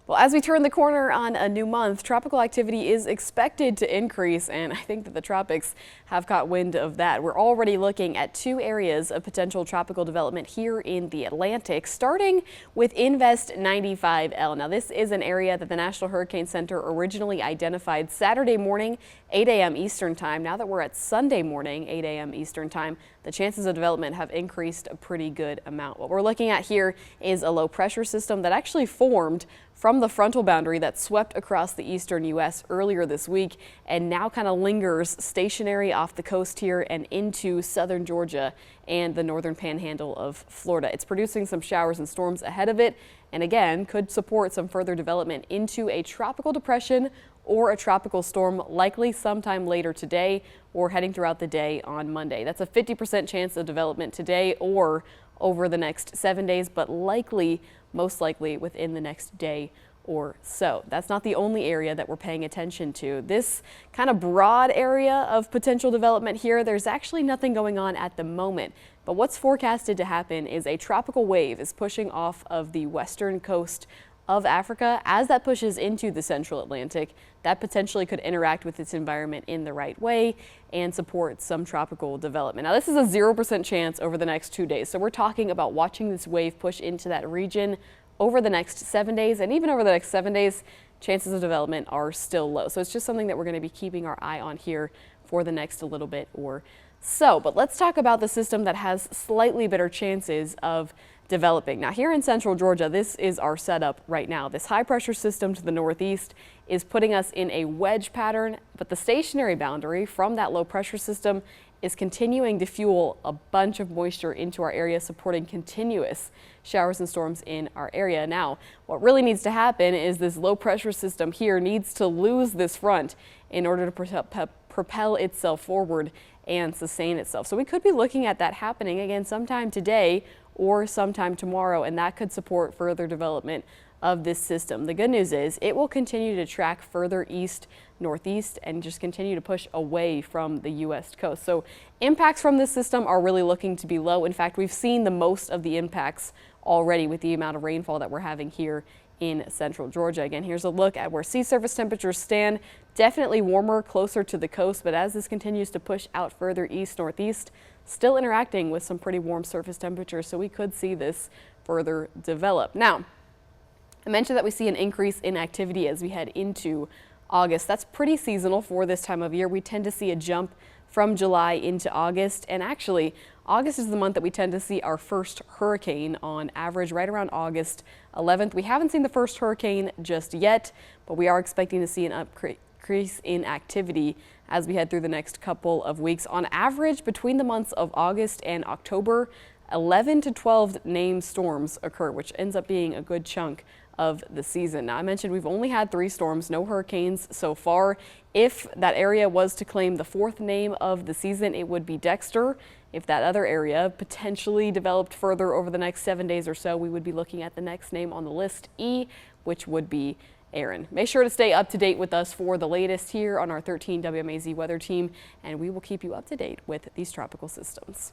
Well, as we turn the corner on a new month, tropical activity is expected to increase, and I think that the tropics have caught wind of that. We're already looking at 2 areas of potential tropical development here in the Atlantic, starting with Invest 95L. Now, this is an area that the National Hurricane Center originally identified Saturday morning, 8 a.m. Eastern Time. Now that we're at Sunday morning, 8 a.m. Eastern Time, the chances of development have increased a pretty good amount. What we're looking at here is a low pressure system that actually formed from the frontal boundary that swept across the eastern U.S. earlier this week and now kind of lingers stationary off the coast here and into southern Georgia and the northern panhandle of Florida. It's producing some showers and storms ahead of it, and again could support some further development into a tropical depression or a tropical storm, likely sometime later today or heading throughout the day on Monday. That's a 50% chance of development today or over the next 7 days, but most likely within the next day or so. That's not the only area that we're paying attention to. This kind of broad area of potential development here, there's actually nothing going on at the moment. But what's forecasted to happen is a tropical wave is pushing off of the western coast of Africa. As that pushes into the central Atlantic, that potentially could interact with its environment in the right way and support some tropical development. Now, this is a 0% chance over the next 2 days. So we're talking about watching this wave push into that region over the next 7 days, and even over the next 7 days, chances of development are still low. So it's just something that we're going to be keeping our eye on here for the next little bit or so. But let's talk about the system that has slightly better chances of developing. Now, here in central Georgia, this is our setup right now. This high pressure system to the northeast is putting us in a wedge pattern, but the stationary boundary from that low pressure system is continuing to fuel a bunch of moisture into our area, supporting continuous showers and storms in our area. Now, what really needs to happen is this low pressure system here needs to lose this front in order to propel itself forward and sustain itself. So we could be looking at that happening again sometime today or sometime tomorrow, and that could support further development of this system. The good news is it will continue to track further east, northeast, and just continue to push away from the U.S. coast. So impacts from this system are really looking to be low. In fact, we've seen the most of the impacts already with the amount of rainfall that we're having here in central Georgia. Again, here's a look at where sea surface temperatures stand. Definitely warmer closer to the coast, but as this continues to push out further east, northeast, still interacting with some pretty warm surface temperatures, so we could see this further develop. Now, I mentioned that we see an increase in activity as we head into August. That's pretty seasonal for this time of year. We tend to see a jump from July into August, and actually August is the month that we tend to see our first hurricane on average right around August 11th. We haven't seen the first hurricane just yet, but we are expecting to see an increase in activity as we head through the next couple of weeks. On average, between the months of August and October, 11 to 12 named storms occur, which ends up being a good chunk of the season. Now, I mentioned we've only had 3 storms, no hurricanes so far. If that area was to claim the 4th name of the season, it would be Dexter. If that other area potentially developed further over the next 7 days or so, we would be looking at the next name on the list, E, which would be Aaron. Make sure to stay up to date with us for the latest here on our 13 WMAZ weather team, and we will keep you up to date with these tropical systems.